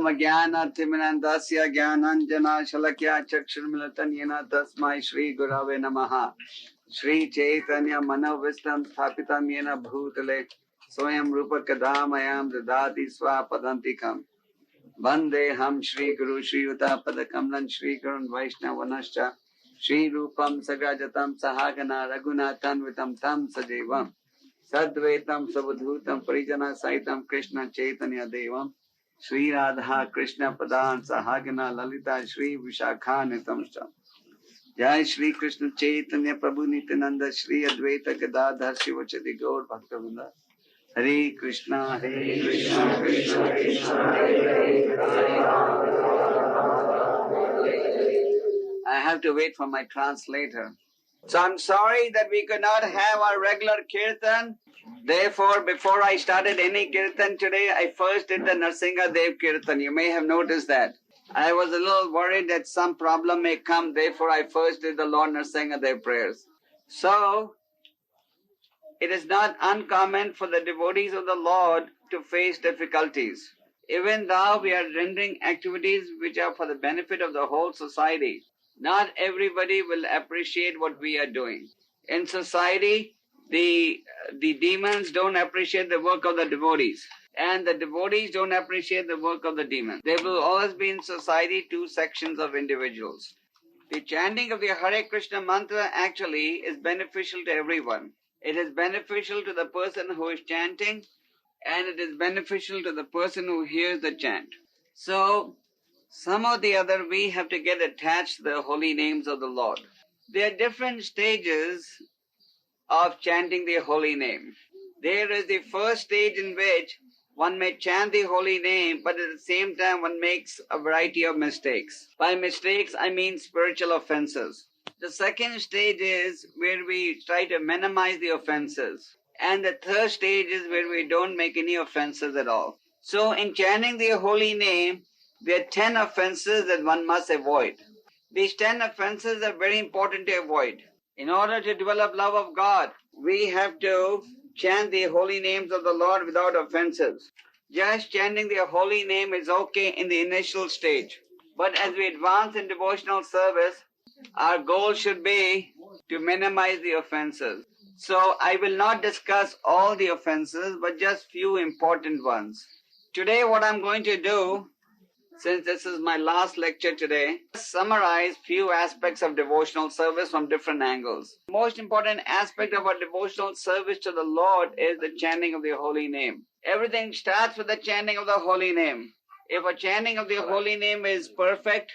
Om Jnana-timirandasya Jnananjana Shalakya Chakshurmilatan Yena Tasmai Shri Gurave Namaha. Shri Chaitanya Manovistam Sthapitam Yena Bhutale Swayam Rupa Kadamayam Dadati Swapadantikam. Vandeham Shri Guru Shri Yuta Padakamlan Shri Gurun Vaishnavanascha Shri Rupam Sagrajatam Sahagana Raghunathan Vitam Tam Sajevam Sadvaitam Savadhutam Parijana Saitam Krishna Chaitanya Devam Shri Radha Krishna Padan Sahagana Lalita Shri Vishakanitamscha Jai Shri Krishna Chaitanya Prabhu Nityananda Shri Advaita Gadadhar Shivachadi Gaur Bhaktavinda Hare Krishna Krishna Krishna Hare I have to wait for my translator. So I'm sorry that we could not have our regular kirtan. Therefore, before I started any kirtan today, I first did the Narsinga Dev kirtan. You may have noticed that. I was a little worried that some problem may come. Therefore, I first did the Lord Narsinga Dev prayers. So, it is not uncommon for the devotees of the Lord to face difficulties. Even though we are rendering activities which are for the benefit of the whole society, not everybody will appreciate what we are doing. In society, the demons don't appreciate the work of the devotees, and the devotees don't appreciate the work of the demons. There will always be in society two sections of individuals. The chanting of the Hare Krishna mantra actually is beneficial to everyone. It is beneficial to the person who is chanting, and it is beneficial to the person who hears the chant. So, some or the other we have to get attached to the holy names of the Lord. There are different stages of chanting the holy name. There is the first stage in which one may chant the holy name, but at the same time one makes a variety of mistakes. By mistakes, I mean spiritual offenses. The second stage is where we try to minimize the offenses. And the third stage is where we don't make any offenses at all. So in chanting the holy name, there are 10 offenses that one must avoid. These 10 offenses are very important to avoid. In order to develop love of God, we have to chant the holy names of the Lord without offenses. Just chanting the holy name is okay in the initial stage. But as we advance in devotional service, our goal should be to minimize the offenses. So I will not discuss all the offenses, but just few important ones. Today what I'm going to do, since this is my last lecture today, summarize few aspects of devotional service from different angles. The most important aspect of our devotional service to the Lord is the chanting of the holy name. Everything starts with the chanting of the holy name. If a chanting of the holy name is perfect,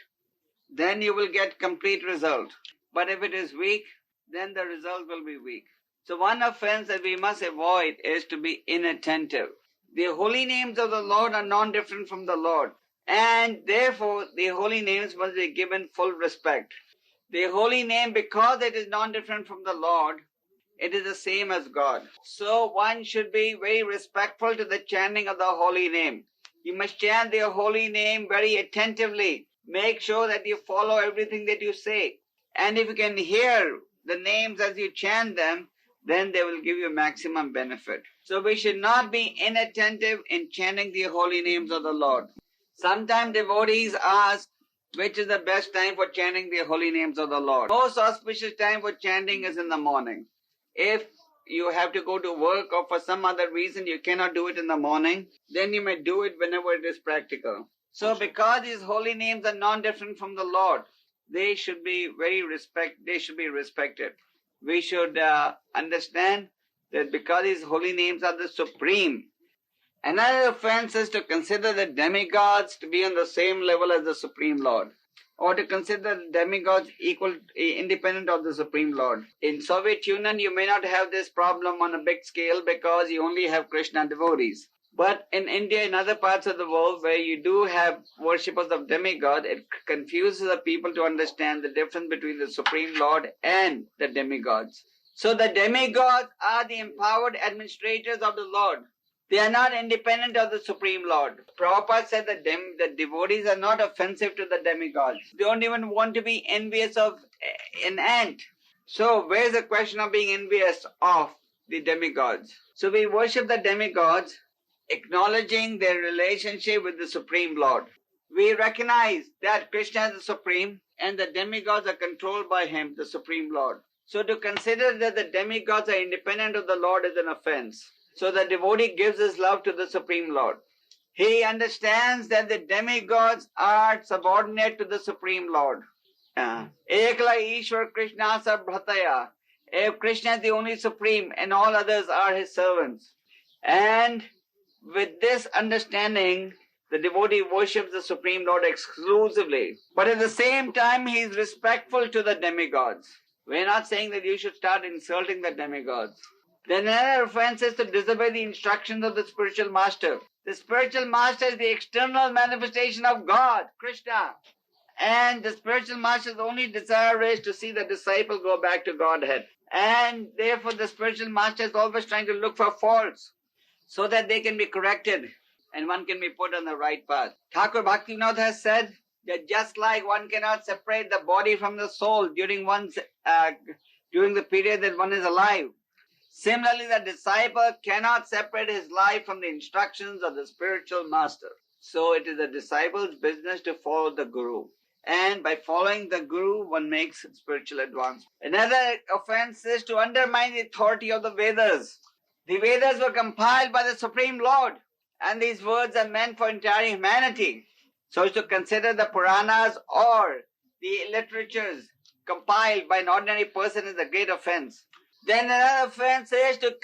then you will get complete result. But if it is weak, then the result will be weak. So one offense that we must avoid is to be inattentive. The holy names of the Lord are non-different from the Lord. And therefore, the holy names must be given full respect. The holy name, because it is non-different from the Lord, it is the same as God. So one should be very respectful to the chanting of the holy name. You must chant the holy name very attentively. Make sure that you follow everything that you say. And if you can hear the names as you chant them, then they will give you maximum benefit. So we should not be inattentive in chanting the holy names of the Lord. Sometimes devotees ask, which is the best time for chanting the holy names of the Lord? Most auspicious time for chanting is in the morning. If you have to go to work or for some other reason you cannot do it in the morning, then you may do it whenever it is practical. So because these holy names are non-different from the Lord, they should be respected. We should understand that because these holy names are the supreme. Another offense is to consider the demigods to be on the same level as the Supreme Lord, or to consider the demigods independent of the Supreme Lord. In Soviet Union, you may not have this problem on a big scale because you only have Krishna devotees. But in India and other parts of the world where you do have worshippers of demigod, it confuses the people to understand the difference between the Supreme Lord and the demigods. So the demigods are the empowered administrators of the Lord. They are not independent of the Supreme Lord. Prabhupada said that the devotees are not offensive to the demigods. They don't even want to be envious of an ant. So where's the question of being envious of the demigods? So we worship the demigods, acknowledging their relationship with the Supreme Lord. we recognize that Krishna is the Supreme and the demigods are controlled by Him, the Supreme Lord. So to consider that the demigods are independent of the Lord is an offense. So the devotee gives his love to the Supreme Lord. He understands that the demigods are subordinate to the Supreme Lord. 𝐃𝐢𝐬𝐭𝐫𝐚𝐜𝐿 Krishna Bhrataya. If Krishna is the only Supreme and all others are His servants. And with this understanding, the devotee worships the Supreme Lord exclusively. But at the same time, he is respectful to the demigods. We are not saying that you should start insulting the demigods. Then another offense is to disobey the instructions of the spiritual master. The spiritual master is the external manifestation of God, Krishna. And the spiritual master's only desire is to see the disciple go back to Godhead. And therefore the spiritual master is always trying to look for faults so that they can be corrected and one can be put on the right path. Thakur Bhaktivinoda has said that just like one cannot separate the body from the soul during the period that one is alive, similarly the disciple cannot separate his life from the instructions of the spiritual master. So it is the disciple's business to follow the Guru. And by following the Guru, one makes spiritual advance. Another offense is to undermine the authority of the Vedas. The Vedas were compiled by the Supreme Lord, and these words are meant for entire humanity. So to consider the Puranas or the literatures compiled by an ordinary person is a great offense. Then another offense is to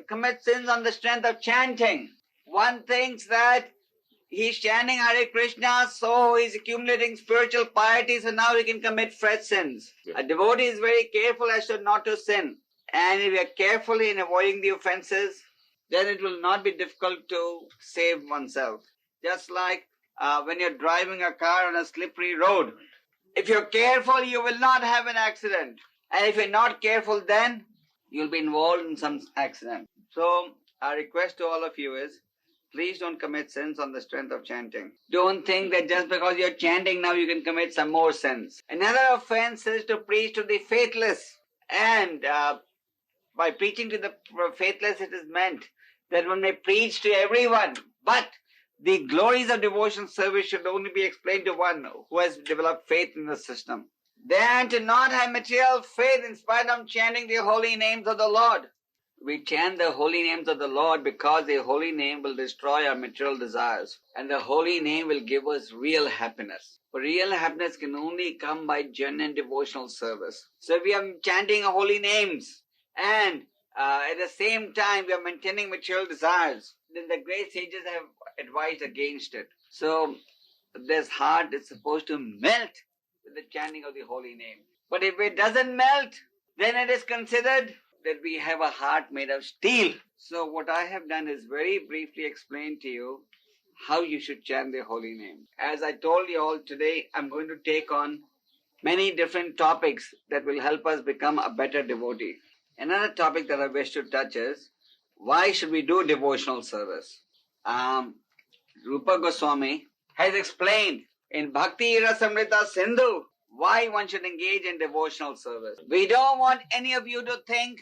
commit sins on the strength of chanting. One thinks that he's chanting Hare Krishna, so he's accumulating spiritual piety, so now he can commit fresh sins. A devotee is very careful as to not to sin. And if we are careful in avoiding the offenses, then it will not be difficult to save oneself. Just like when you're driving a car on a slippery road. If you're careful, you will not have an accident. And if you're not careful, then you'll be involved in some accident. So our request to all of you is, please don't commit sins on the strength of chanting. Don't think that just because you're chanting now you can commit some more sins. Another offense is to preach to the faithless. And by preaching to the faithless, it is meant that one may preach to everyone. But the glories of devotional service should only be explained to one who has developed faith in the system. Then to not have material faith in spite of chanting the holy names of the Lord. We chant the holy names of the Lord because the holy name will destroy our material desires. And the holy name will give us real happiness. For real happiness can only come by genuine devotional service. So if we are chanting holy names and at the same time we are maintaining material desires, then the great sages have advised against it. So this heart is supposed to melt with the chanting of the holy name. But if it doesn't melt, then it is considered that we have a heart made of steel. So what I have done is very briefly explain to you how you should chant the holy name. As I told you all today, I'm going to take on many different topics that will help us become a better devotee. Another topic that I wish to touch is, why should we do devotional service? Rupa Goswami has explained in Bhakti Rasamrita Sindhu why one should engage in devotional service. We don't want any of you to think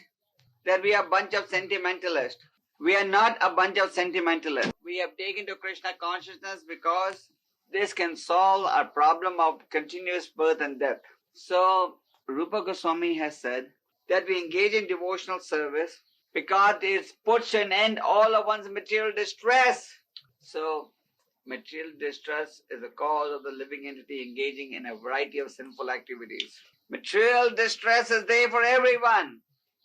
that we are a bunch of sentimentalists. We are not a bunch of sentimentalists. We have taken to Krishna consciousness because this can solve our problem of continuous birth and death. So Rupa Goswami has said that we engage in devotional service because it puts an end all of one's material distress. So material distress is the cause of the living entity engaging in a variety of sinful activities. Material distress is there for everyone.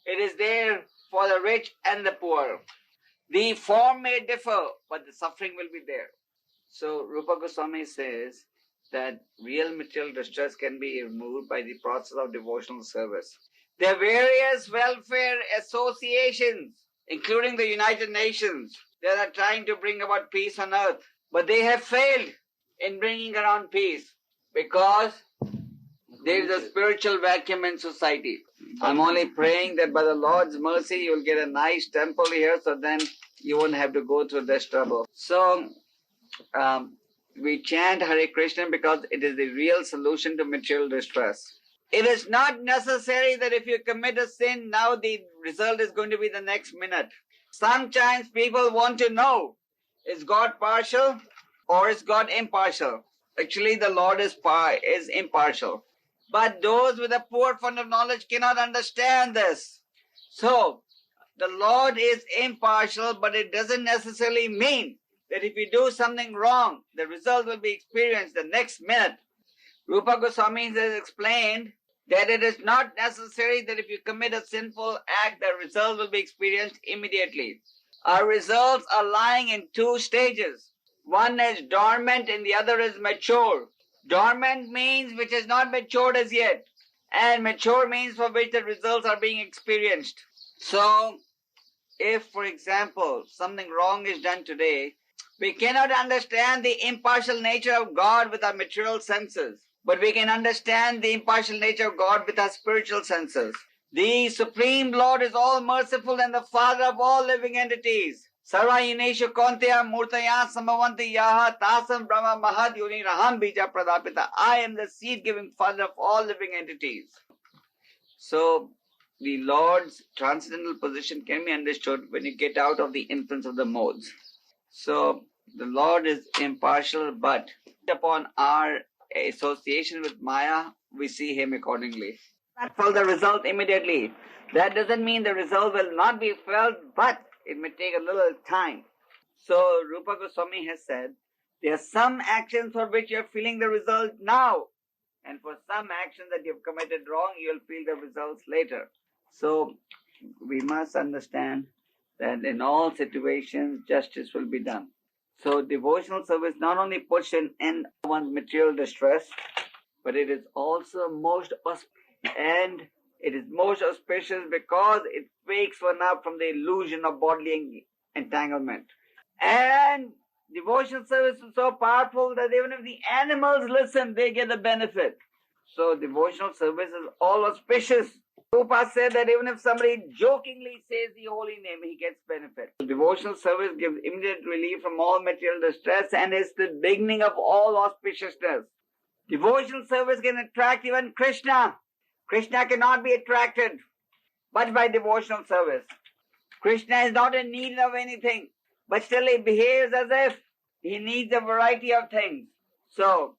It is there for the rich and the poor. The form may differ, but the suffering will be there. So Rupa Goswami says that real material distress can be removed by the process of devotional service. There are various welfare associations, including the United Nations, that are trying to bring about peace on earth. But they have failed in bringing around peace because there is a spiritual vacuum in society. I'm only praying that by the Lord's mercy you will get a nice temple here, so then you won't have to go through this trouble. So we chant Hare Krishna because it is the real solution to material distress. It is not necessary that if you commit a sin, now the result is going to be the next minute. Sometimes people want to know, is God partial? Or is God impartial? Actually, the Lord is impartial. But those with a poor fund of knowledge cannot understand this. So, the Lord is impartial, but it doesn't necessarily mean that if you do something wrong, the result will be experienced the next minute. Rupa Goswami has explained that it is not necessary that if you commit a sinful act, the result will be experienced immediately. Our results are lying in two stages. One is dormant and the other is mature. Dormant means which is not matured as yet, and mature means for which the results are being experienced. So, if, for example, something wrong is done today, we cannot understand the impartial nature of God with our material senses, but we can understand the impartial nature of God with our spiritual senses. The Supreme Lord is all merciful and the Father of all living entities. Sarva Ineshu Kontya Murtaya Sambhavanti Yaha Tasam Brahma Mahad Yuni Raham Bija Pradapita. I am the seed-giving Father of all living entities. So, the Lord's transcendental position can be understood when you get out of the influence of the modes. So, the Lord is impartial, but upon our association with Maya, we see Him accordingly. Not felt the result immediately. That doesn't mean the result will not be felt, but it may take a little time. So, Rupa Goswami has said, there are some actions for which you are feeling the result now, and for some actions that you have committed wrong, you will feel the results later. So, we must understand that in all situations, justice will be done. So, devotional service not only puts an end to one's material distress, but it is also most auspicious because it wakes one up from the illusion of bodily entanglement. And devotional service is so powerful that even if the animals listen, they get the benefit. So devotional service is all auspicious. Rupa said that even if somebody jokingly says the holy name, he gets benefit. Devotional service gives immediate relief from all material distress and is the beginning of all auspiciousness. Devotional service can attract even Krishna. Krishna cannot be attracted but by devotional service. Krishna is not in need of anything, but still he behaves as if he needs a variety of things. So,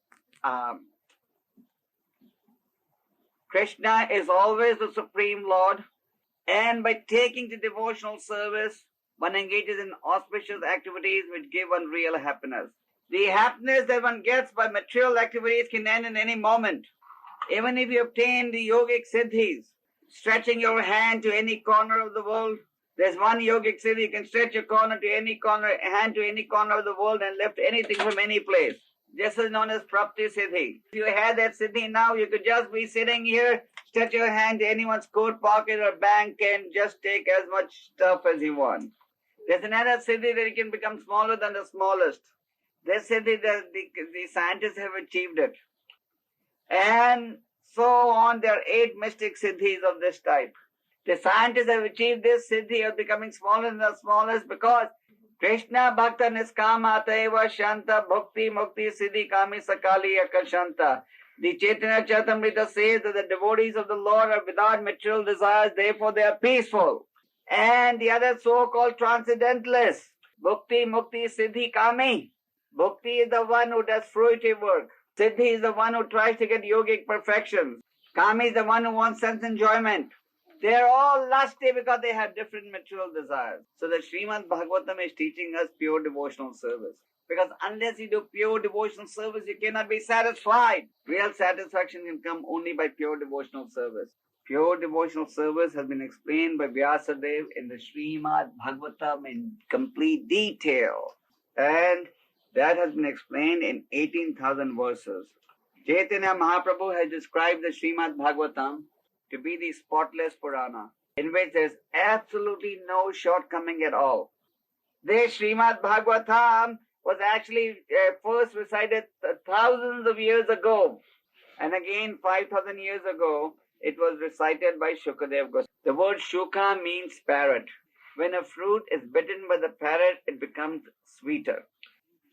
Krishna is always the Supreme Lord, and by taking to devotional service, one engages in auspicious activities which give one real happiness. The happiness that one gets by material activities can end in any moment. Even if you obtain the yogic siddhis, stretching your hand to any corner of the world, there's one yogic siddhi, you can stretch your hand to any corner of the world and lift anything from any place. This is known as prapti siddhi. If you had that siddhi now, you could just be sitting here, stretch your hand to anyone's coat pocket or bank and just take as much stuff as you want. There's another siddhi that you can become smaller than the smallest. This siddhi, the scientists have achieved it. And so on, there are 8 mystic siddhis of this type. The scientists have achieved this siddhi of becoming smaller than the smallest because Krishna Bhakta Niskama Ataiva Shanta Bhakti Mukti Siddhi Kami Sakali Akashanta. The Chaitanya Charitamrita says that the devotees of the Lord are without material desires, therefore they are peaceful. And the other so-called transcendentalists, Bhakti Mukti Siddhi Kami. Bhakti is the one who does fruitive work. Siddhi is the one who tries to get yogic perfection. Kami is the one who wants sense enjoyment. They are all lusty because they have different material desires. So the Srimad Bhagavatam is teaching us pure devotional service. Because unless you do pure devotional service, you cannot be satisfied. Real satisfaction can come only by pure devotional service. Pure devotional service has been explained by Vyasadeva in the Srimad Bhagavatam in complete detail. And that has been explained in 18,000 verses. Chaitanya Mahaprabhu has described the Srimad Bhagavatam to be the spotless Purana, in which there is absolutely no shortcoming at all. This Srimad Bhagavatam was actually first recited thousands of years ago, and again 5,000 years ago, it was recited by Shukadeva Goswami. The word Shuka means parrot. When a fruit is bitten by the parrot, it becomes sweeter.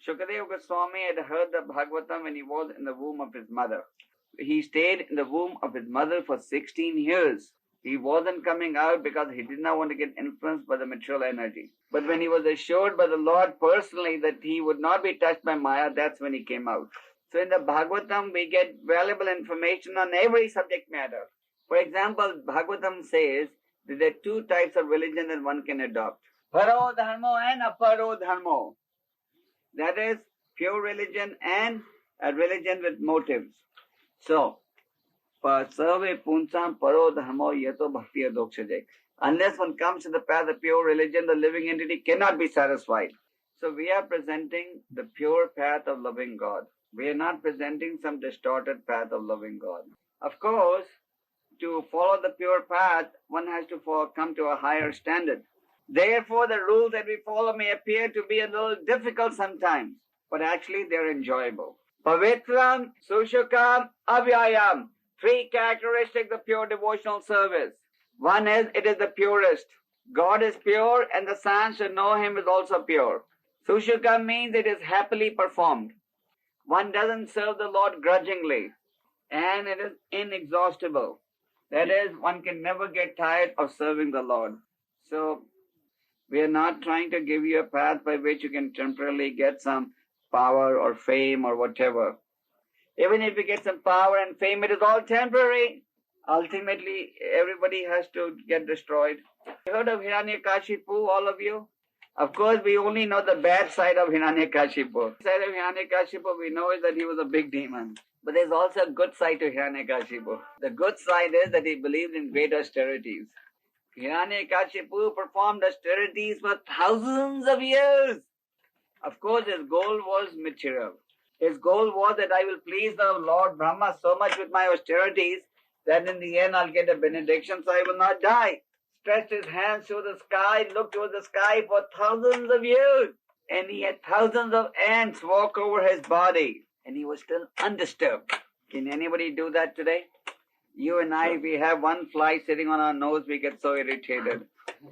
Shukadeva Goswami had heard the Bhagavatam when he was in the womb of his mother. He stayed in the womb of his mother for 16 years. He wasn't coming out because he did not want to get influenced by the material energy. But when he was assured by the Lord personally that he would not be touched by Maya, that's when he came out. So in the Bhagavatam, we get valuable information on every subject matter. For example, Bhagavatam says that there are two types of religion that one can adopt. Paro dharmo and aparo dharmo. That is pure religion and a religion with motives. So, sarve punsam paro dharmo yato bhakti adokshajek. Unless one comes to the path of pure religion, the living entity cannot be satisfied. So we are presenting the pure path of loving God. We are not presenting some distorted path of loving God. Of course, to follow the pure path, one has to come to a higher standard. Therefore, the rules that we follow may appear to be a little difficult sometimes, but actually they're enjoyable. Pavitram, Sushukam, Avyayam. Three characteristics of pure devotional service. One is, it is the purest. God is pure and the son should know him is also pure. Sushukam means it is happily performed. One doesn't serve the Lord grudgingly. And it is inexhaustible. That is, one can never get tired of serving the Lord. So, we are not trying to give you a path by which you can temporarily get some power or fame or whatever. Even if you get some power and fame, it is all temporary. Ultimately, everybody has to get destroyed. You heard of Hiranyakashipu, all of you? Of course, we only know the bad side of Hiranyakashipu. The side of Hiranyakashipu we know is that he was a big demon. But there's also a good side to Hiranyakashipu. The good side is that he believed in great austerities. Hiranyakashipu performed austerities for thousands of years. Of course, his goal was material. His goal was that I will please the Lord Brahma so much with my austerities that in the end I'll get a benediction so I will not die. Stretched his hands to the sky, looked toward the sky for thousands of years. And he had thousands of ants walk over his body. And he was still undisturbed. Can anybody do that today? You and I, if we have one fly sitting on our nose, we get so irritated.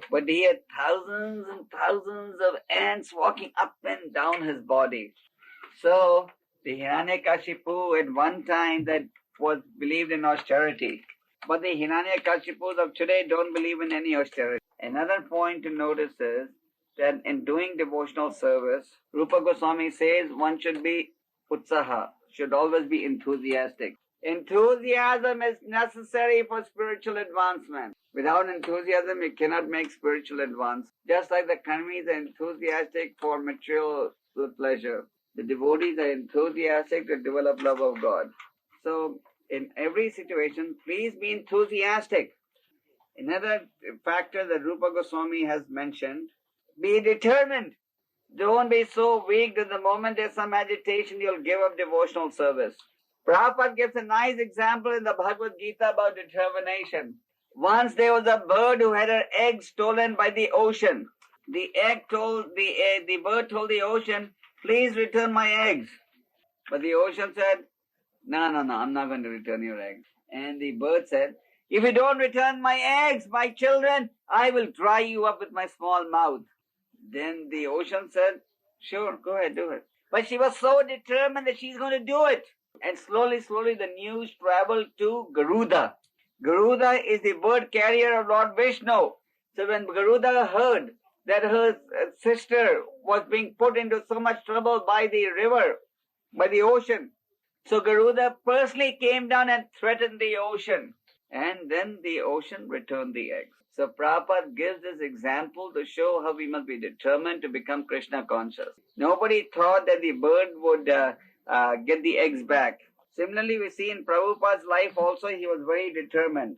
But he had thousands and thousands of ants walking up and down his body. So, the Hiranyakashipu at one time that was believed in austerity. But the Hiranyakashipus of today don't believe in any austerity. Another point to notice is that in doing devotional service, Rupa Goswami says one should be utsaha, should always be enthusiastic. Enthusiasm is necessary for spiritual advancement. Without enthusiasm, you cannot make spiritual advance. Just like the karmis are enthusiastic for material pleasure, the devotees are enthusiastic to develop love of God. So, in every situation, please be enthusiastic. Another factor that Rupa Goswami has mentioned, be determined. Don't be so weak that the moment there's some agitation, you'll give up devotional service. Prabhupada gives a nice example in the Bhagavad Gita about determination. Once there was a bird who had her egg stolen by the ocean. The bird told the ocean, please return my eggs. But the ocean said, no, I'm not going to return your eggs. And the bird said, if you don't return my eggs, my children, I will dry you up with my small mouth. Then the ocean said, sure, go ahead, do it. But she was so determined that she's going to do it. And slowly, the news traveled to Garuda. Garuda is the bird carrier of Lord Vishnu. So when Garuda heard that her sister was being put into so much trouble by the river, by the ocean, so Garuda personally came down and threatened the ocean. And then the ocean returned the eggs. So Prabhupada gives this example to show how we must be determined to become Krishna conscious. Nobody thought that the bird would get the eggs back. Similarly, we see in Prabhupada's life also, he was very determined.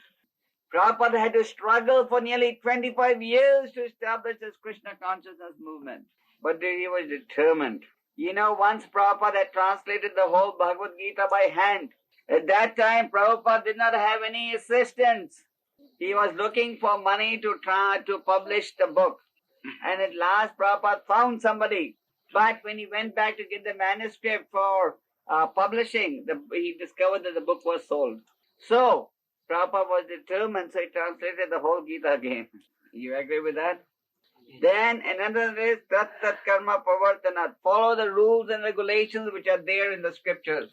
Prabhupada had to struggle for nearly 25 years to establish this Krishna consciousness movement. But he was determined. You know, once Prabhupada had translated the whole Bhagavad Gita by hand. At that time, Prabhupada did not have any assistants. He was looking for money to try to publish the book. And at last, Prabhupada found somebody. But when he went back to get the manuscript for publishing, he discovered that the book was sold. So, Prabhupada was determined, so he translated the whole Gita again. You agree with that? Then another is tat karma pavartanat. Follow the rules and regulations which are there in the scriptures.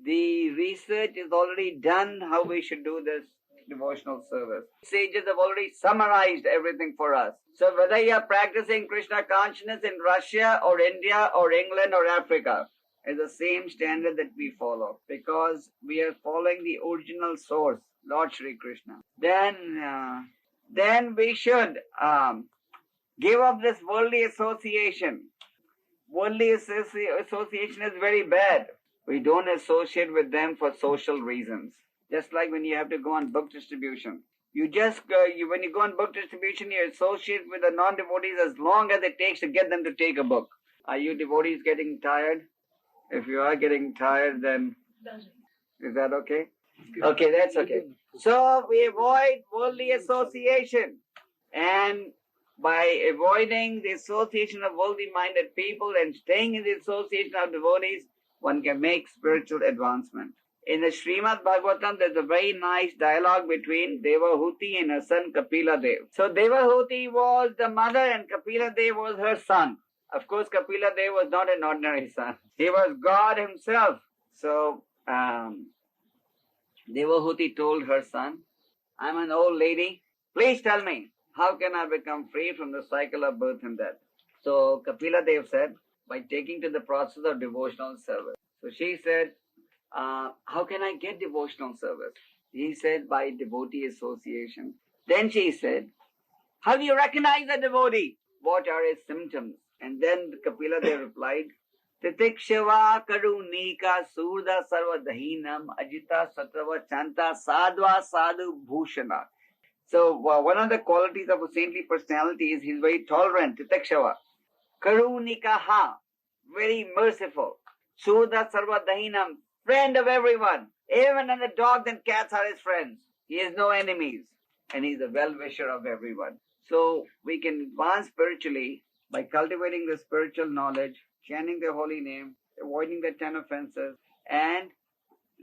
The research is already done how we should do this. devotional service. Sages have already summarized everything for us. So whether you are practicing Krishna consciousness in Russia or India or England or Africa, is the same standard that we follow, because we are following the original source, Lord Shri Krishna. Then we should give up this worldly association. Worldly association is very bad. We don't associate with them for social reasons. Just like when you have to go on book distribution. When you go on book distribution, you associate with the non-devotees as long as it takes to get them to take a book. Are you devotees getting tired? If you are getting tired, then is that okay? Okay, that's okay. So we avoid worldly association. And by avoiding the association of worldly-minded people and staying in the association of devotees, one can make spiritual advancement. In the Srimad Bhagavatam, there's a very nice dialogue between Devahuti and her son Kapila Dev. So Devahuti was the mother and Kapila Dev was her son. Of course, Kapila Dev was not an ordinary son. He was God himself. So Devahuti told her son, I'm an old lady. Please tell me, how can I become free from the cycle of birth and death? So Kapila Dev said, by taking to the process of devotional service. So she said, how can I get devotional service? He said, by devotee association. Then she said, how do you recognize a devotee? What are his symptoms? And then Kapila Dev replied, Titikshava karunika surda sarva dahinam ajita satrava chanta sadva sadhu bhushana. So one of the qualities of a saintly personality is he's very tolerant, Titikshava. Karunikaha, very merciful. Surda sarva dahinam, friend of everyone. Even the dogs and cats are his friends. He has no enemies. And he's a well-wisher of everyone. So we can advance spiritually by cultivating the spiritual knowledge, chanting the holy name, avoiding the 10 offenses, and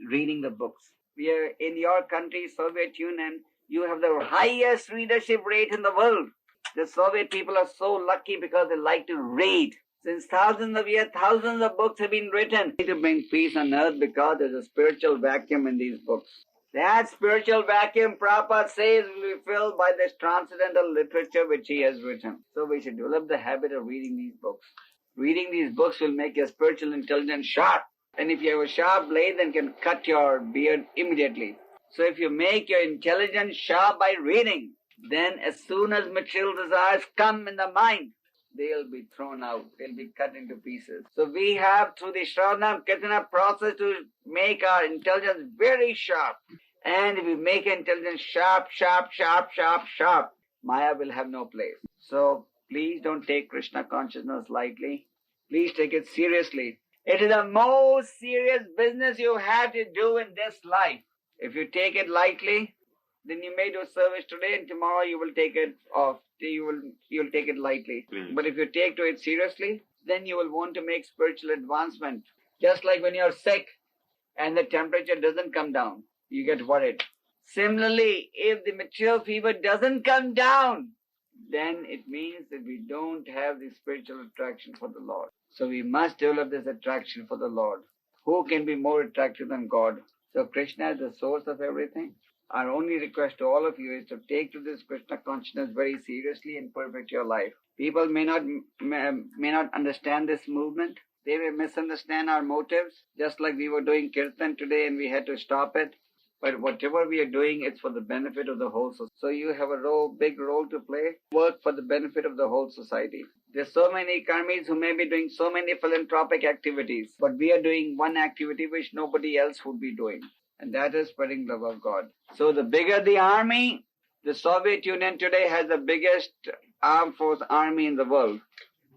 reading the books. We are in your country, Soviet Union, you have the highest readership rate in the world. The Soviet people are so lucky because they like to read. Since thousands of years, thousands of books have been written to bring peace on earth because there's a spiritual vacuum in these books. That spiritual vacuum, Prabhupada says, will be filled by this transcendental literature which he has written. So we should develop the habit of reading these books. Reading these books will make your spiritual intelligence sharp. And if you have a sharp blade, then can cut your beard immediately. So if you make your intelligence sharp by reading, then as soon as material desires come in the mind, they'll be thrown out. They'll be cut into pieces. So we have, through the Shravanam Kirtana process, to make our intelligence very sharp. And if we make intelligence sharp, Maya will have no place. So please don't take Krishna consciousness lightly. Please take it seriously. It is the most serious business you have to do in this life. If you take it lightly, then you may do service today and tomorrow you will take it off. You'll take it lightly. But if you take to it seriously, then you will want to make spiritual advancement. Just like when you're sick and the temperature doesn't come down, you get worried. Similarly, if the material fever doesn't come down, then it means that we don't have the spiritual attraction for the Lord. So we must develop this attraction for the Lord. Who can be more attractive than God? So Krishna is the source of everything. Our only request to all of you is to take to this Krishna consciousness very seriously and perfect your life. People may not understand this movement. They may misunderstand our motives, just like we were doing kirtan today and we had to stop it. But whatever we are doing, it's for the benefit of the whole society. So you have a big role to play. Work for the benefit of the whole society. There's so many karmis who may be doing so many philanthropic activities, but we are doing one activity which nobody else would be doing. And that is spreading love of God. So the bigger the army, the Soviet Union today has the biggest armed force army in the world.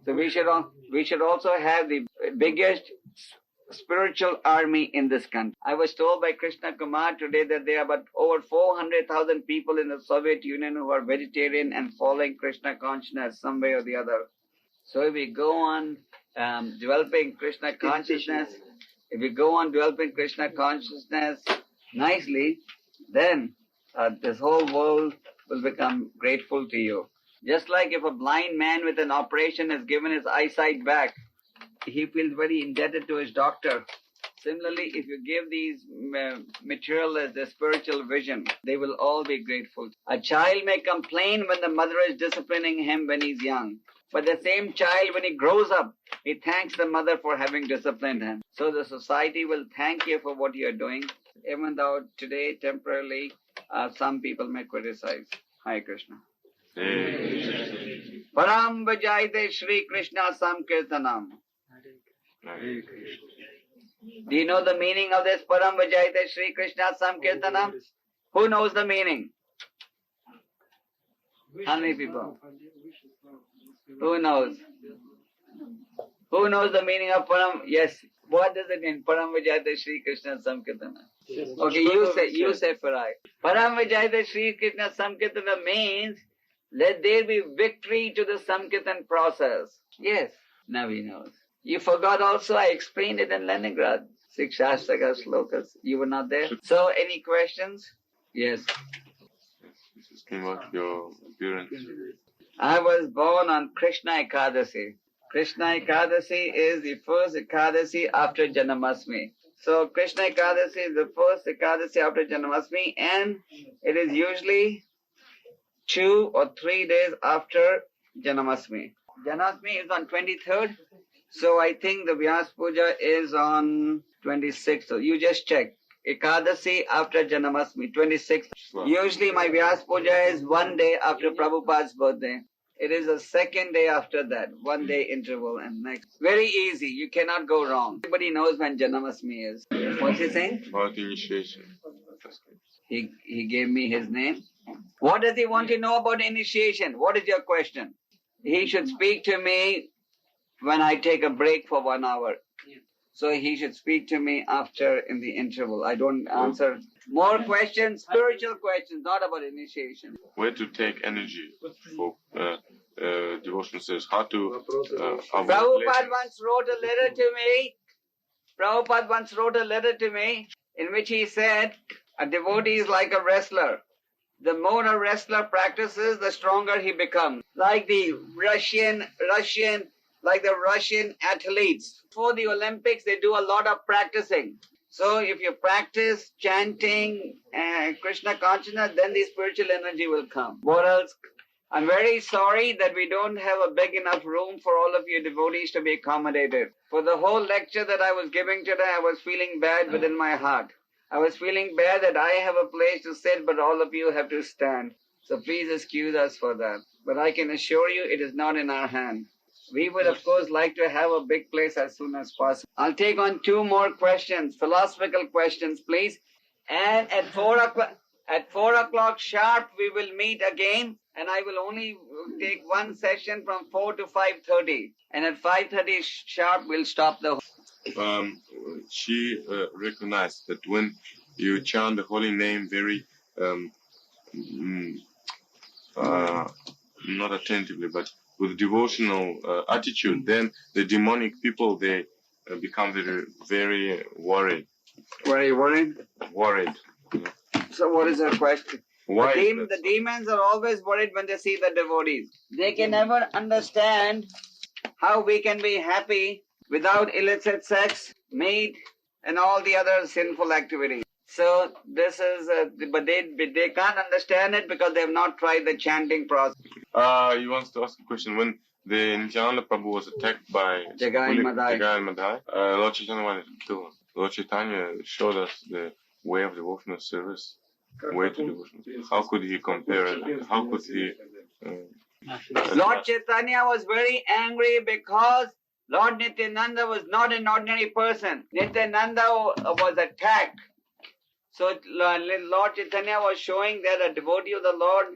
So we should also have the biggest spiritual army in this country. I was told by Krishna Kumar today that there are about over 400,000 people in the Soviet Union who are vegetarian and following Krishna consciousness some way or the other. So if we go on developing Krishna consciousness, nicely, then this whole world will become grateful to you. Just like if a blind man with an operation has given his eyesight back, he feels very indebted to his doctor. Similarly, if you give these materialists the spiritual vision, they will all be grateful. A child may complain when the mother is disciplining him when he's young. But the same child, when he grows up, he thanks the mother for having disciplined him. So the society will thank you for what you are doing, even though today, temporarily, some people may criticize. Hare Krishna. Param Vijayate Shri Krishna Samkirtanam. Do you know the meaning of this Param Vijayate Shri Krishna Samkirtanam? Who knows the meaning? How many people? Who knows? Who knows the meaning of Param? Yes. What does it mean? Param Vijayate Shri Krishna Samkirtanam. Okay, you say Parai. Param Vijayate Shri Krishna Samkirtanam means let there be victory to the Samkirtan process. Yes. Now he knows. You forgot also, I explained it in Leningrad. 6 Shastaka slokas. You were not there? So, any questions? Yes. This is about your appearance. I was born on Kṛṣna Ekadasi. Kṛṣna Ekadasi is the first Ekadasi after Janmashtami. So, Kṛṣna Ekadasi is the first Ekadasi after Janmashtami, and it is usually 2 or 3 days after Janmashtami. Janmashtami is on 23rd. So I think the Vyas Puja is on 26th. So you just check. Ekadasi after Janmashtami, 26th. Usually my Vyas Puja is 1 day after Prabhupada's birthday. It is the second day after that. 1 day interval and next. Very easy. You cannot go wrong. Everybody knows when Janmashtami is. What's he saying? About initiation. He gave me his name. What does he want to know about initiation? What is your question? He should speak to me when I take a break for 1 hour. So he should speak to me after in the interval. I don't answer more questions, spiritual questions, not about initiation. Where to take energy for devotional service? How to Prabhupada once wrote a letter to me. Prabhupada once wrote a letter to me in which he said, a devotee is like a wrestler. The more a wrestler practices, the stronger he becomes. Like the Russian athletes. For the Olympics, they do a lot of practicing. So if you practice chanting Krishna consciousness, then the spiritual energy will come. What else? I'm very sorry that we don't have a big enough room for all of you devotees to be accommodated. For the whole lecture that I was giving today, I was feeling bad within my heart. I was feeling bad that I have a place to sit, but all of you have to stand. So please excuse us for that. But I can assure you it is not in our hand. We would, of course, like to have a big place as soon as possible. I'll take on 2 more questions, philosophical questions, please. And at 4 o'clock sharp, we will meet again. And I will only take 1 session from 4 to 5:30. And at 5:30 sharp, we'll stop the whole. She recognized that when you chant the holy name very not attentively, but with devotional attitude, then the demonic people, they become very, very worried. Very worried? Worried. So what is her question? Why? The demons are always worried when they see the devotees. They can never understand how we can be happy without illicit sex, meat, and all the other sinful activities. So this is, but they can't understand it because they have not tried the chanting process. He wants to ask a question. When the Nityananda Prabhu was attacked by Jagai and Madai, Lord Chaitanya wanted to kill him. Lord Chaitanya showed us the way of devotional service, way to devotional service. How could he compare it? How could he... Lord Chaitanya was very angry because Lord Nityananda was not an ordinary person. Nityananda was attacked. So Lord Chaitanya was showing that a devotee of the Lord,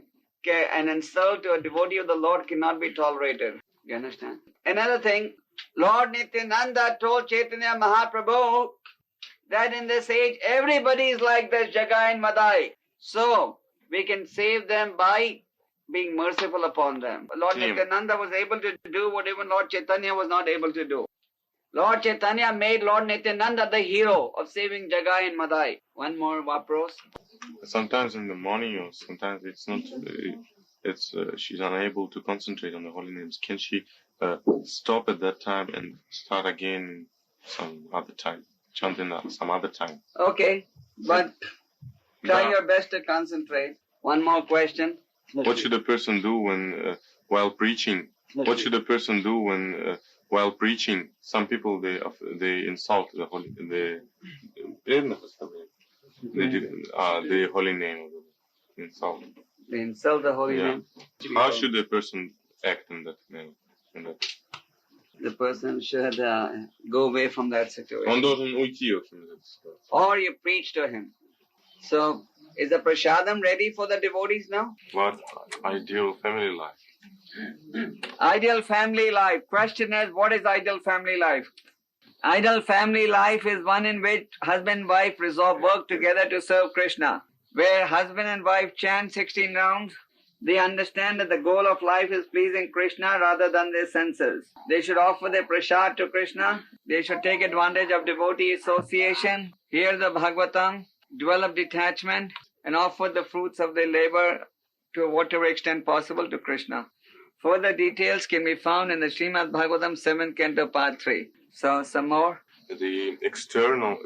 an insult to a devotee of the Lord cannot be tolerated. You understand? Another thing, Lord Nityananda told Chaitanya Mahaprabhu that in this age everybody is like this Jagai and Madai. So we can save them by being merciful upon them. Lord Nityananda was able to do what even Lord Chaitanya was not able to do. Lord Chaitanya made Lord Nityananda the hero of saving Jagai and Madai. One more vapros. Sometimes in the morning, or sometimes it's not. She's unable to concentrate on the holy names. Can she stop at that time and start again some other time? chant in some other time. Okay, but try your best to concentrate. One more question. What should a person do when while preaching? What should a person do when while preaching? Some people they insult the holy the holy name of the insult. They insult the holy name. How should a person act in that manner? The person should go away from that situation. Он должен уйти от этой ситуации. Or you preach to him. So, is the prasadam ready for the devotees now? What ideal family life? Ideal family life. Question is, what is ideal family life? Ideal family life is one in which husband and wife resolve work together to serve Krishna. Where husband and wife chant 16 rounds, they understand that the goal of life is pleasing Krishna rather than their senses. They should offer their prasad to Krishna. They should take advantage of devotee association, hear the Bhagavatam, develop detachment, and offer the fruits of their labor to whatever extent possible to Krishna. Further details can be found in the Srimad Bhagavatam 7th Canto Part 3. So, some more? The external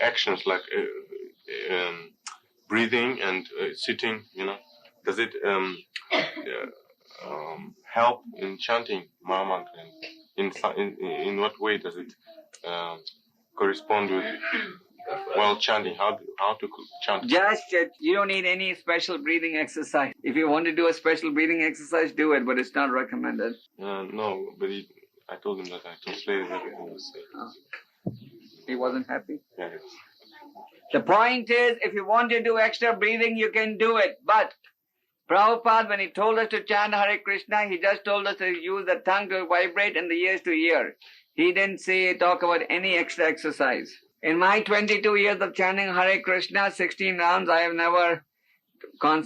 actions like breathing and sitting, does it help in chanting Mahamantra? In what way does it correspond with while chanting? How to chant? Just you don't need any special breathing exercise. If you want to do a special breathing exercise, do it, but it's not recommended. No, but I told him that I translated everything he was saying. He wasn't happy? Yeah. The point is, if you want to do extra breathing, you can do it. But Prabhupada, when he told us to chant Hare Krishna, he just told us to use the tongue to vibrate and the ears to hear. He didn't talk about any extra exercise. In my 22 years of chanting Hare Krishna, 16 rounds, I have never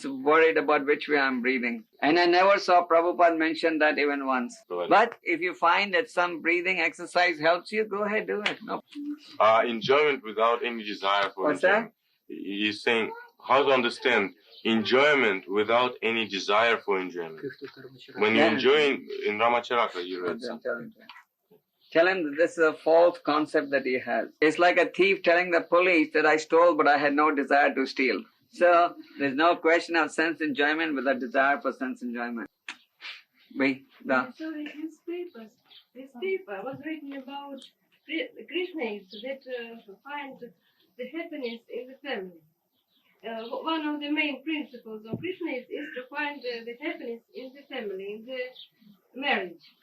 worried about which way I'm breathing. And I never saw Prabhupada mention that even once. Right. But if you find that some breathing exercise helps you, go ahead, do it. No. Enjoyment without any desire for What's enjoyment. that? He's saying how to understand enjoyment without any desire for enjoyment. When you're enjoying in Ramacharaka, you read something. Tell him that this is a false concept that he has. It's like a thief telling the police that I stole, but I had no desire to steal. So, there's no question of sense enjoyment without desire for sense enjoyment. So in this paper was written about Krishna that find the happiness in the family. One of the main principles of Krishna is to find the happiness in the family, in the marriage.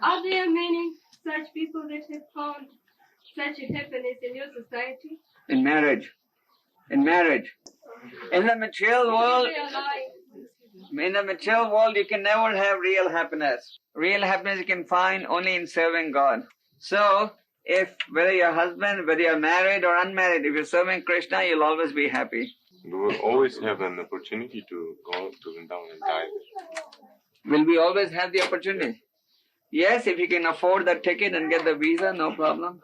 Are there many such people that have found such a happiness in your society? In marriage. In the material world, you can never have real happiness. Real happiness you can find only in serving God. So, whether you're husband, whether you're married or unmarried, if you're serving Krishna, you'll always be happy. We will always have an opportunity to go to Vrindavan and die. Will we always have the opportunity? Yes, if you can afford the ticket and get the visa, no problem.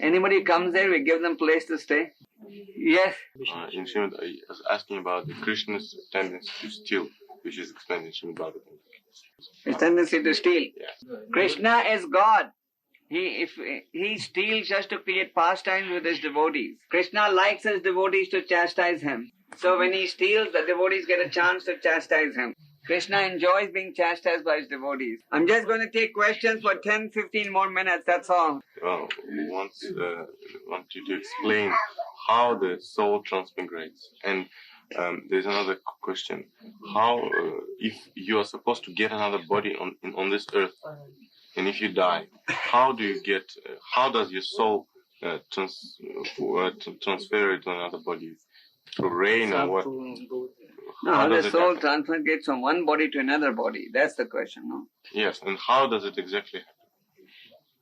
Anybody comes there, we give them place to stay. Yes. In Srimad, I was asking about the Krishna's tendency to steal, which is explained in Srimad Bhagavatam. His tendency to steal. Yeah. Krishna is God. He steals just to create pastimes with his devotees. Krishna likes his devotees to chastise him. So when he steals, the devotees get a chance to chastise him. Krishna enjoys being chastised by his devotees. I'm just going to take questions for 10-15 more minutes, that's all. Well, we want you to explain how the soul transmigrates. And there's another question. How, if you are supposed to get another body on this earth, and if you die, how does your soul transfer it to another body? Through rain or what? No, how the soul transmigrates from one body to another body. That's the question, no? Yes, and how does it exactly happen?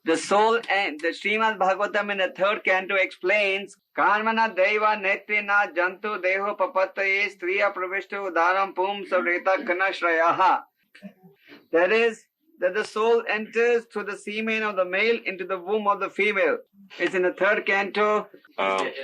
The soul, and the Srimad Bhagavatam in the 3rd canto explains, Karmana deva netrina jantu deho papattaye striya pravishtu udaram pum savreta kanashrayaha. That is, that the soul enters through the semen of the male into the womb of the female. It's in the 3rd canto.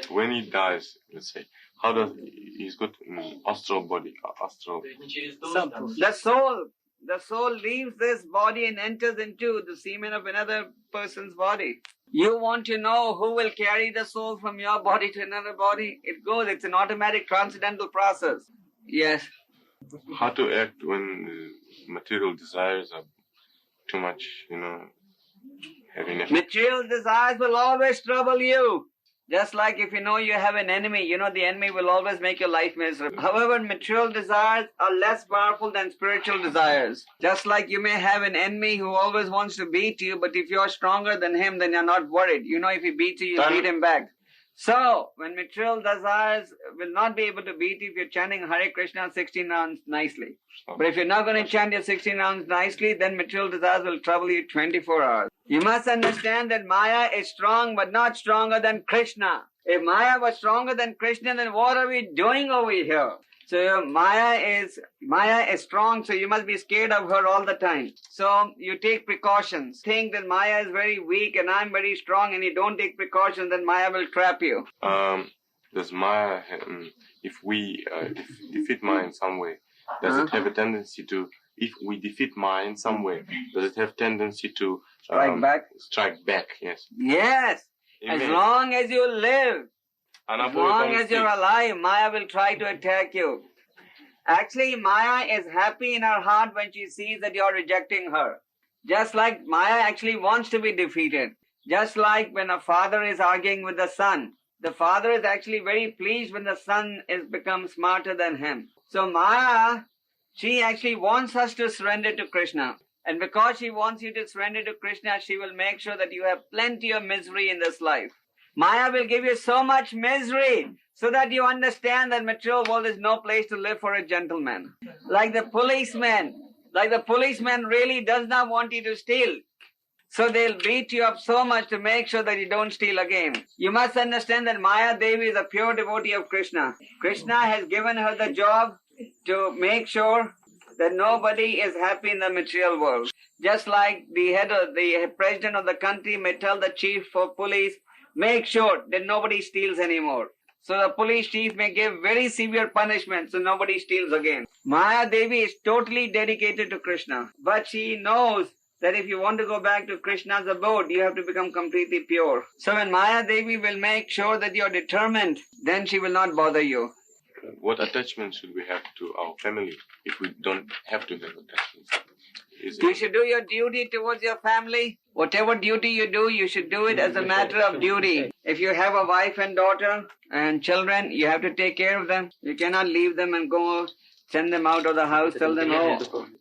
When he dies, let's say, how does he's got an astral body, astral? The soul the soul leaves this body and enters into the semen of another person's body. You want to know who will carry the soul from your body to another body? It goes, it's an automatic transcendental process. Yes. How to act when material desires are too much, having effect? Material desires will always trouble you. Just like if you know you have an enemy, the enemy will always make your life miserable. However, material desires are less powerful than spiritual desires. Just like you may have an enemy who always wants to beat you, but if you're stronger than him, then you're not worried. If he beats you, you beat him back. So, when material desires will not be able to beat you if you're chanting Hare Krishna 16 rounds nicely. But if you're not going to chant your 16 rounds nicely, then material desires will trouble you 24 hours. You must understand that Maya is strong, but not stronger than Krishna. If Maya was stronger than Krishna, then what are we doing over here? So Maya is strong, so you must be scared of her all the time. So you take precautions. Think that Maya is very weak and I'm very strong, and you don't take precautions, then Maya will trap you. Does Maya, if we defeat Maya in some way, does it have a tendency to, if we defeat Maya in some way, does it have tendency to strike back? Strike back, yes. Yes. Amen. As long as you live, as long as you're alive, Maya will try to attack you. Actually, Maya is happy in her heart when she sees that you're rejecting her. Just like Maya actually wants to be defeated. Just like when a father is arguing with the son. The father is actually very pleased when the son is become smarter than him. So Maya, she actually wants us to surrender to Krishna. And because she wants you to surrender to Krishna, she will make sure that you have plenty of misery in this life. Maya will give you so much misery so that you understand that material world is no place to live for a gentleman. Like the policeman really does not want you to steal. So they'll beat you up so much to make sure that you don't steal again. You must understand that Maya Devi is a pure devotee of Krishna. Krishna has given her the job to make sure that nobody is happy in the material world. Just like the president of the country may tell the chief of police, make sure that nobody steals anymore. So the police chief may give very severe punishment so nobody steals again. Maya Devi is totally dedicated to Krishna. But she knows that if you want to go back to Krishna's abode, you have to become completely pure. So when Maya Devi will make sure that you're determined, then she will not bother you. What attachment should we have to our family if we don't have to have attachments? You should do your duty towards your family. Whatever duty you do, you should do it as a matter of duty. If you have a wife and daughter and children, you have to take care of them. You cannot leave them and go send them out of the house, tell them,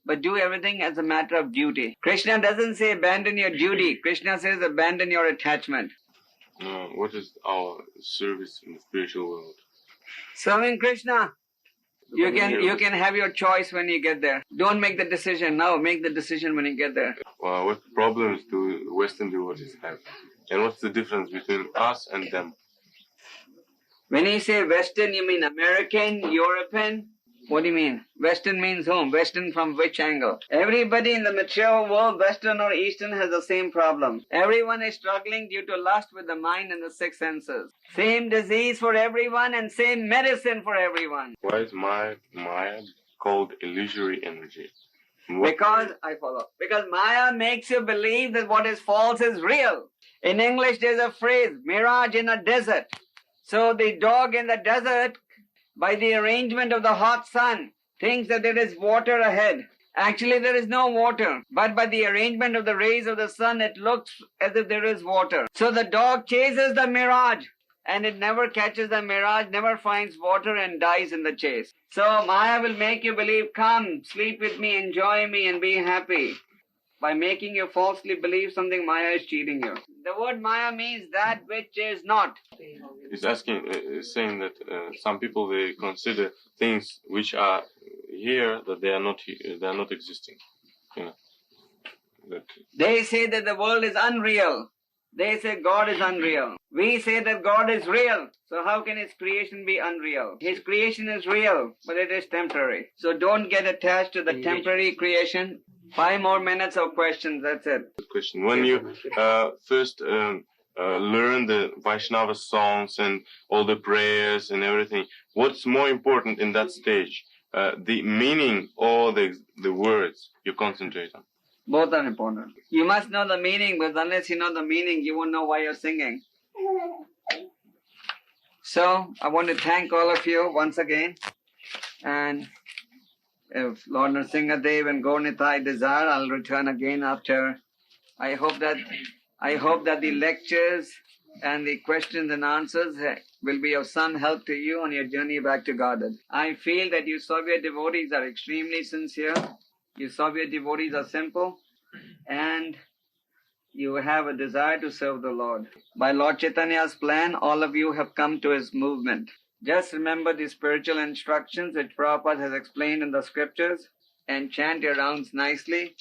but do everything as a matter of duty. Krishna doesn't say abandon your duty. Krishna says abandon your attachment. What is our service in the spiritual world? Serving Krishna. You can have your choice when you get there. Don't make the decision now. Make the decision when you get there. What problems do Western devotees have? And what's the difference between us and them? When you say Western, you mean American, European? What do you mean? Western means whom? Western from which angle? Everybody in the material world, Western or Eastern, has the same problem. Everyone is struggling due to lust with the mind and the six senses. Same disease for everyone and same medicine for everyone. Why is Maya called illusory energy? Because Maya makes you believe that what is false is real. In English, there's a phrase, mirage in a desert. So the dog in the desert, by the arrangement of the hot sun, thinks that there is water ahead. Actually, there is no water. But by the arrangement of the rays of the sun, it looks as if there is water. So the dog chases the mirage, and it never catches the mirage, never finds water, and dies in the chase. So Maya will make you believe, come, sleep with me, enjoy me, and be happy. By making you falsely believe something, Maya is cheating you. The word Maya means that which is not. He's saying that some people, they consider things which are here that they are not existing. They say that the world is unreal. They say God is unreal. We say that God is real. So how can His creation be unreal? His creation is real, but it is temporary. So don't get attached to the temporary creation. 5 more minutes of questions, that's it. Question. When you first learn the Vaishnava songs and all the prayers and everything, what's more important in that stage? the meaning or the words you concentrate on? Both are important. You must know the meaning, but unless you know the meaning, you won't know why you're singing. So, I want to thank all of you once again. And if Lord Nrsingadev and Gaurnitai desire, I'll return again after. I hope that the lectures and the questions and answers will be of some help to you on your journey back to Godhead. I feel that you Soviet devotees are extremely sincere. You Soviet devotees are simple. And you have a desire to serve the Lord. By Lord Chaitanya's plan, all of you have come to his movement. Just remember the spiritual instructions which Prabhupada has explained in the scriptures and chant your rounds nicely.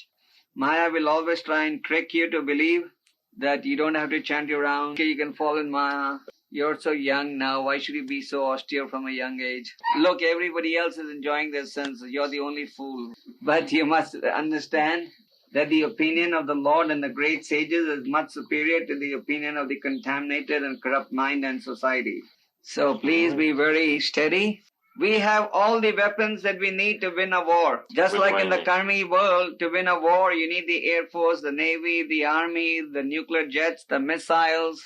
Maya will always try and trick you to believe that you don't have to chant your rounds. You can fall in Maya. You're so young now. Why should you be so austere from a young age? Look, everybody else is enjoying their sins. You're the only fool. But you must understand that the opinion of the Lord and the great sages is much superior to the opinion of the contaminated and corrupt mind and society. So please be very steady. We have all the weapons that we need to win a war. Just like in the Karmi world, to win a war, you need the Air Force, the Navy, the Army, the nuclear jets, the missiles.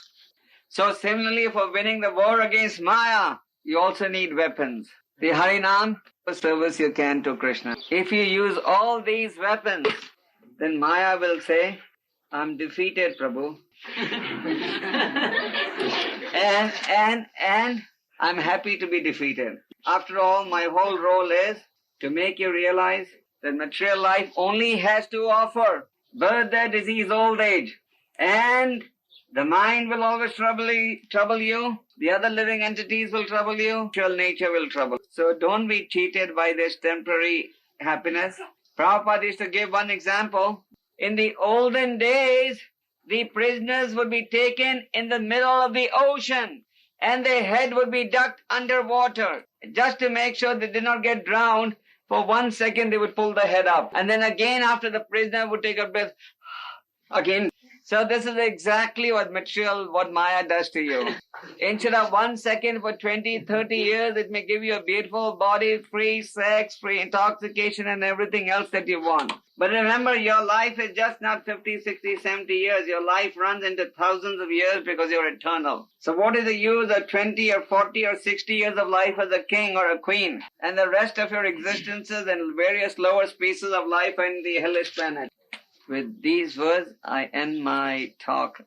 So similarly, for winning the war against Maya, you also need weapons. The Harinam, the service you can to Krishna. If you use all these weapons, then Maya will say, I'm defeated, Prabhu. and I'm happy to be defeated. After all, my whole role is to make you realize that material life only has to offer birth, death, disease, old age. And the mind will always trouble you. The other living entities will trouble you. Spiritual nature will trouble. So don't be cheated by this temporary happiness. Prabhupada used to give one example. In the olden days, the prisoners would be taken in the middle of the ocean and their head would be ducked underwater. Just to make sure they did not get drowned, for 1 second they would pull the head up. And then again after the prisoner would take a breath, again. So this is exactly what Maya does to you. Instead of 1 second for 20, 30 years, it may give you a beautiful body, free sex, free intoxication and everything else that you want. But remember, your life is just not 50, 60, 70 years. Your life runs into thousands of years because you're eternal. So what is the use of 20 or 40 or 60 years of life as a king or a queen? And the rest of your existences and various lower species of life in the hellish planet. With these words, I end my talk.